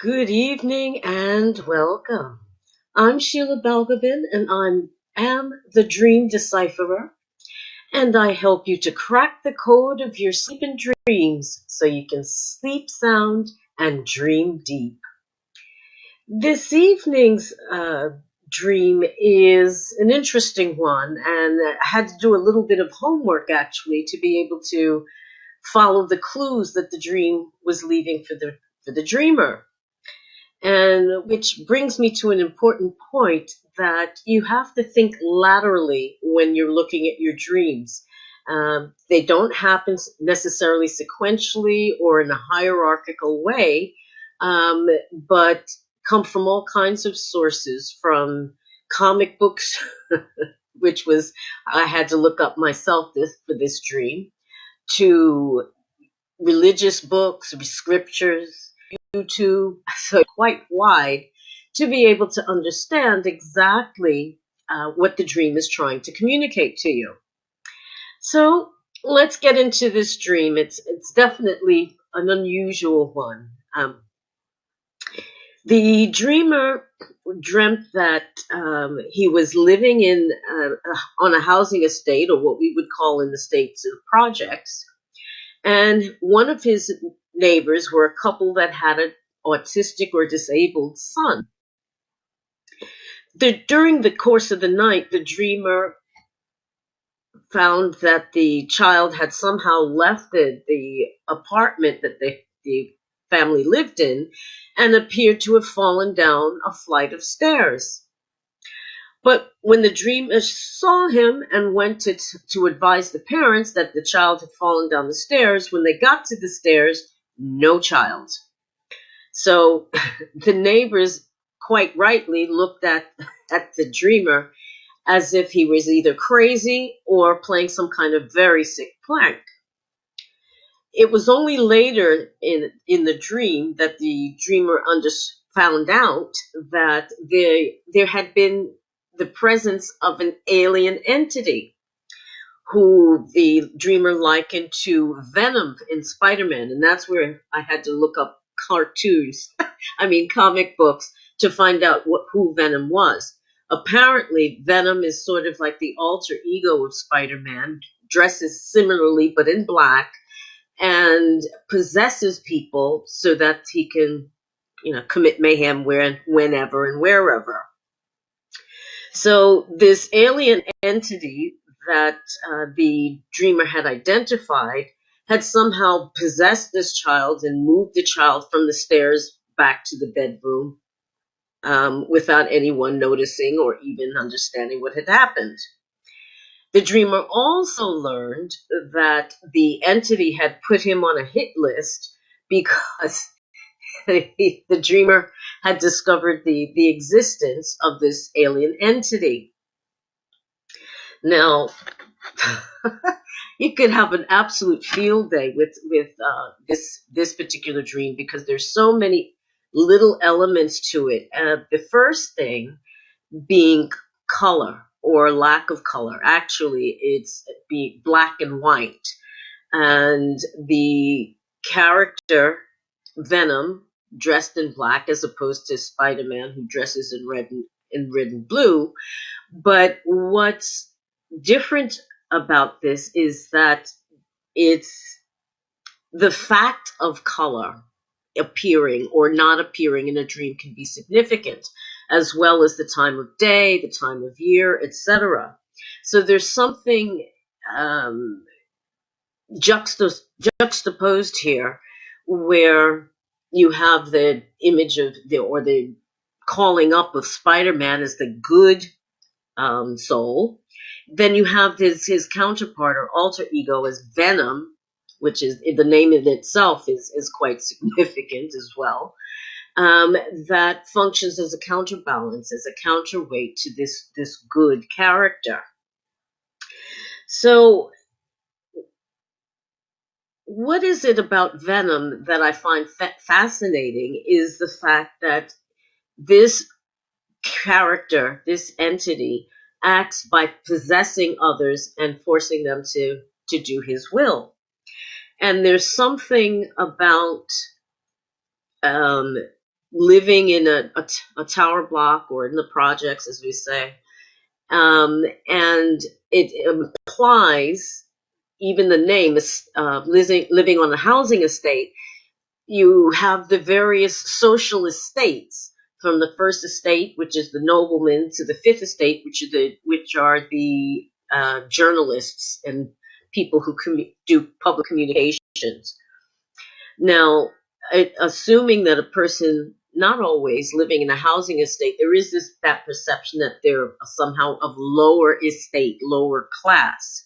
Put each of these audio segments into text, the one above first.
Good evening and welcome. I'm Sheila Balgobin and am the Dream Decipherer, and I help you to crack the code of your sleeping dreams so you can sleep sound and dream deep. This evening's dream is an interesting one, and I had to do a little bit of homework actually to be able to follow the clues that the dream was leaving for the dreamer. And which brings me to an important point that you have to think laterally when you're looking at your dreams. They don't happen necessarily sequentially or in a hierarchical way, but come from all kinds of sources, from comic books, which was I had to look up myself for this dream, to religious books, scriptures, YouTube, so quite wide to be able to understand exactly what the dream is trying to communicate to you. So let's get into this dream. It's definitely an unusual one. The dreamer dreamt that he was living on a housing estate, or what we would call in the States projects, and one of his neighbors were a couple that had an autistic or disabled son. During the course of the night, the dreamer found that the child had somehow left the apartment that the family lived in and appeared to have fallen down a flight of stairs. But when the dreamer saw him and went to advise the parents that the child had fallen down the stairs, when they got to the stairs, no child. So the neighbors quite rightly looked at the dreamer as if he was either crazy or playing some kind of very sick prank. It was only later in the dream that the dreamer found out that there had been the presence of an alien entity who the dreamer likened to Venom in Spider-Man. And that's where I had to look up comic books to find out who Venom was. Apparently, Venom is sort of like the alter ego of Spider-Man, dresses similarly but in black, and possesses people so that he can, commit mayhem whenever and wherever. So this alien entity that the dreamer had identified had somehow possessed this child and moved the child from the stairs back to the bedroom without anyone noticing or even understanding what had happened. The dreamer also learned that the entity had put him on a hit list because the dreamer had discovered the existence of this alien entity. Now, you could have an absolute field day with this particular dream because there's so many little elements to it. The first thing being color or lack of color. Actually, it's black and white, and the character Venom dressed in black as opposed to Spider-Man who dresses in red and blue. But what's different about this is that it's the fact of color appearing or not appearing in a dream can be significant, as well as the time of day, the time of year, etc. So there's something juxtaposed here where you have the image of the calling up of Spider-Man as the good soul. Then you have his counterpart or alter ego as Venom, which is the name in itself is quite significant as well. That functions as a counterbalance, as a counterweight to this good character. So, what is it about Venom that I find fascinating is the fact that this character, this entity, acts by possessing others and forcing them to do his will. And there's something about living in a tower block or in the projects, as we say. And it implies, even the name is living on a housing estate. You have the various social estates, from the first estate, which is the nobleman, to the fifth estate, which are the journalists and people who do public communications. Now, assuming that a person, not always living in a housing estate, there is that perception that they're somehow of lower estate, lower class.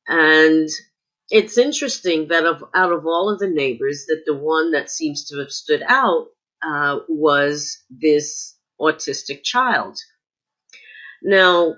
And it's interesting that out of all of the neighbors, that the one that seems to have stood out was this autistic child. Now,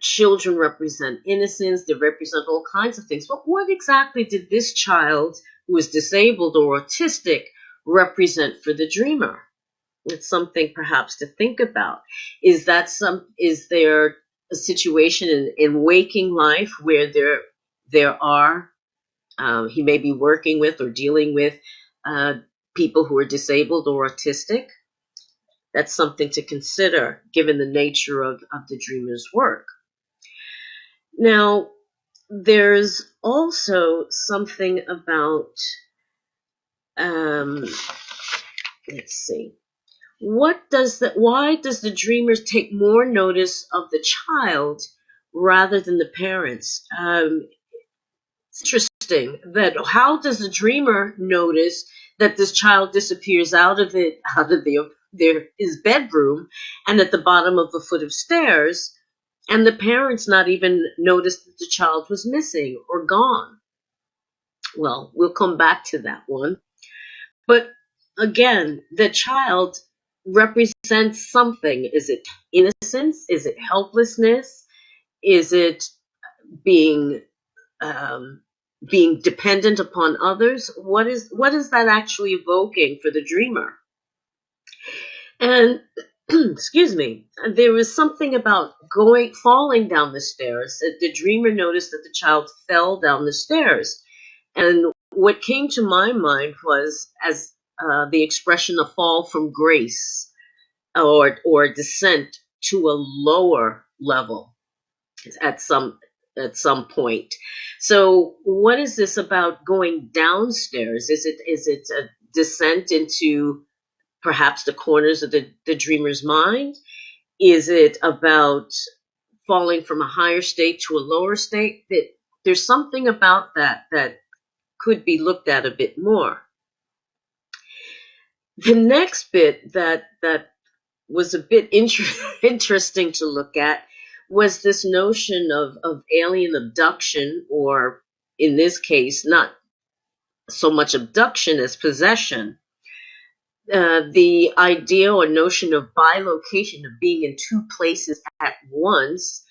children represent innocence, they represent all kinds of things. But what exactly did this child, who is disabled or autistic, represent for the dreamer? It's something perhaps to think about. Is there a situation in waking life where there are he may be working with or dealing with people who are disabled or autistic? That's something to consider, given the nature of the dreamer's work. Now, there's also something about, let's see, why does the dreamer take more notice of the child rather than the parents? It's interesting that how does the dreamer notice that this child disappears out of his bedroom and at the bottom of a foot of stairs, and the parents not even noticed that the child was missing or gone? Well, we'll come back to that one. But again, the child represents something. Is it innocence? Is it helplessness? Is it being being dependent upon others? What is that actually evoking for the dreamer? And excuse me, there was something about falling down the stairs. The dreamer noticed that the child fell down the stairs, and what came to my mind was as the expression "a fall from grace" or descent to a lower level at some point. So, what is this about going downstairs? Is it a descent into perhaps the corners of the dreamer's mind? Is it about falling from a higher state to a lower state? That there's something about that could be looked at a bit more. The next bit that was a bit interesting to look at was this notion of alien abduction, or in this case, not so much abduction as possession. The idea or notion of bilocation, of being in two places at once,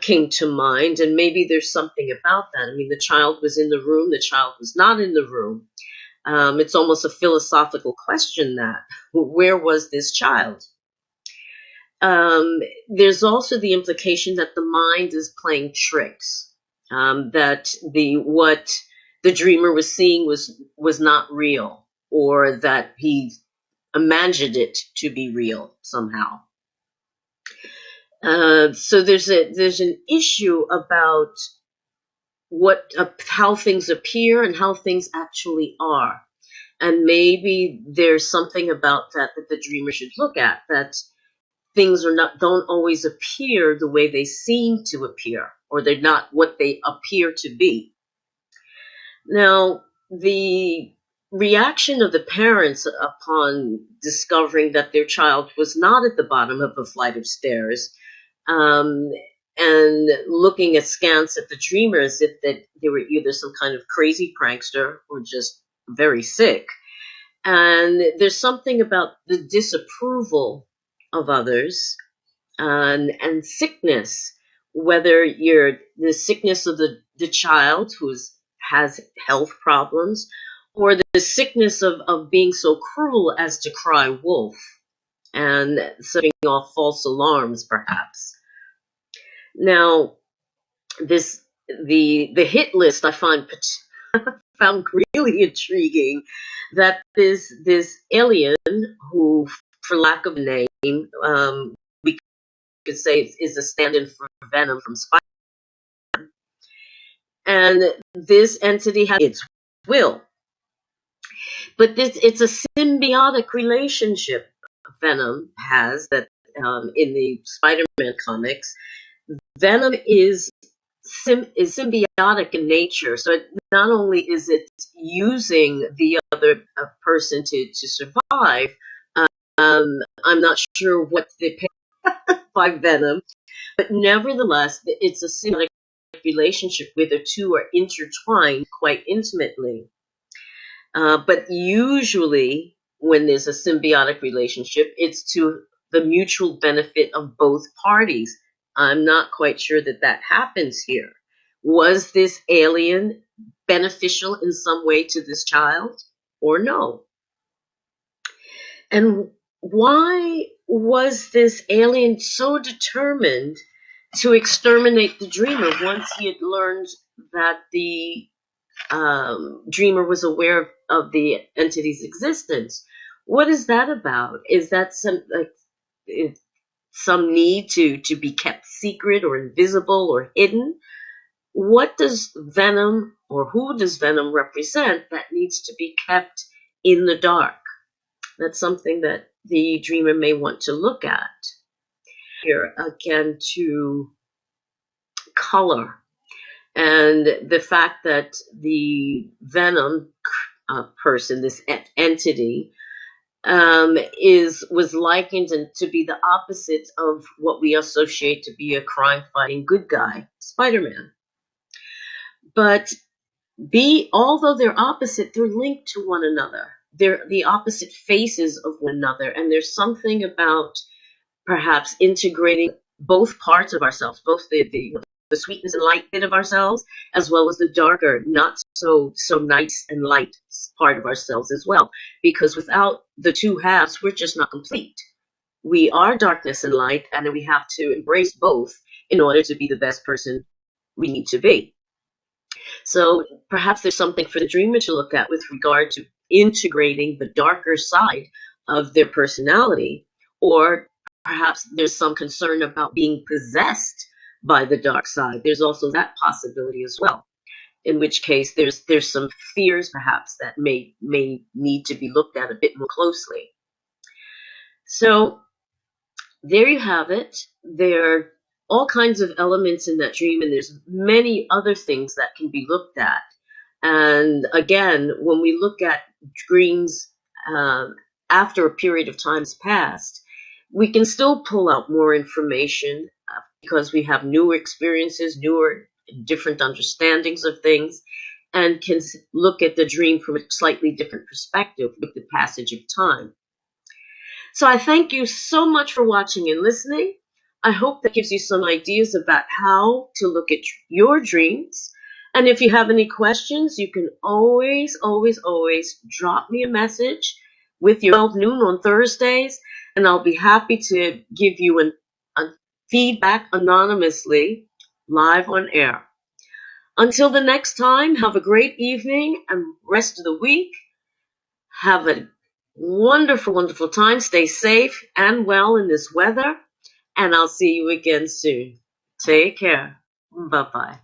came to mind, and maybe there's something about that. I mean, the child was in the room, the child was not in the room. It's almost a philosophical question, that where was this child? There's also the implication that the mind is playing tricks, that what the dreamer was seeing was not real, or that he imagined it to be real somehow. So there's an issue about how things appear and how things actually are, and maybe there's something about that the dreamer should look at, that things don't always appear the way they seem to appear, or they're not what they appear to be. Now, the reaction of the parents upon discovering that their child was not at the bottom of a flight of stairs, and looking askance at the dreamer as if that they were either some kind of crazy prankster or just very sick. And there's something about the disapproval of others, and sickness, whether you're the sickness of the child who has health problems, or the sickness of being so cruel as to cry wolf, and setting off false alarms, perhaps. Now, the hit list I find found really intriguing that this alien who, for lack of a name, we could say is a stand-in for Venom from Spider, and this entity has its will, but it's a symbiotic relationship Venom has that in the Spider-Man comics. Venom is symbiotic in nature. So not only is it using the other person to survive, I'm not sure what the by Venom, but nevertheless, it's a symbiotic relationship where the two are intertwined quite intimately. But usually, when there's a symbiotic relationship, it's to the mutual benefit of both parties. I'm not quite sure that that happens here. Was this alien beneficial in some way to this child or no? And why was this alien so determined to exterminate the dreamer once he had learned that the dreamer was aware of the entity's existence? What is that about? Is that some need to be kept secret or invisible or hidden? What does Venom, or who does Venom represent that needs to be kept in the dark? That's something that the dreamer may want to look at. Here again to color and the fact that the Venom person, this entity, was likened to be the opposite of what we associate to be a crime-fighting good guy, Spider-Man. But although they're opposite, they're linked to one another. They're the opposite faces of one another, and there's something about perhaps integrating both parts of ourselves, both the sweetness and light bit of ourselves, as well as the darker, not so nice and light part of ourselves as well. Because without the two halves, we're just not complete. We are darkness and light, and we have to embrace both in order to be the best person we need to be. So perhaps there's something for the dreamer to look at with regard to integrating the darker side of their personality, or perhaps there's some concern about being possessed by the dark side. There's also that possibility as well. In which case, there's some fears perhaps that may need to be looked at a bit more closely. So there you have it. There are all kinds of elements in that dream, and there's many other things that can be looked at. And again, when we look at dreams after a period of time's passed, we can still pull out more information because we have newer experiences, newer, different understandings of things, and can look at the dream from a slightly different perspective with the passage of time. So I thank you so much for watching and listening. I hope that gives you some ideas about how to look at your dreams. And if you have any questions, you can always drop me a message with your 12 noon on Thursdays, and I'll be happy to give you a feedback anonymously live on air. Until the next time, have a great evening and rest of the week. Have a wonderful time. Stay safe and well in this weather, and I'll see you again soon. Take care. Bye-bye.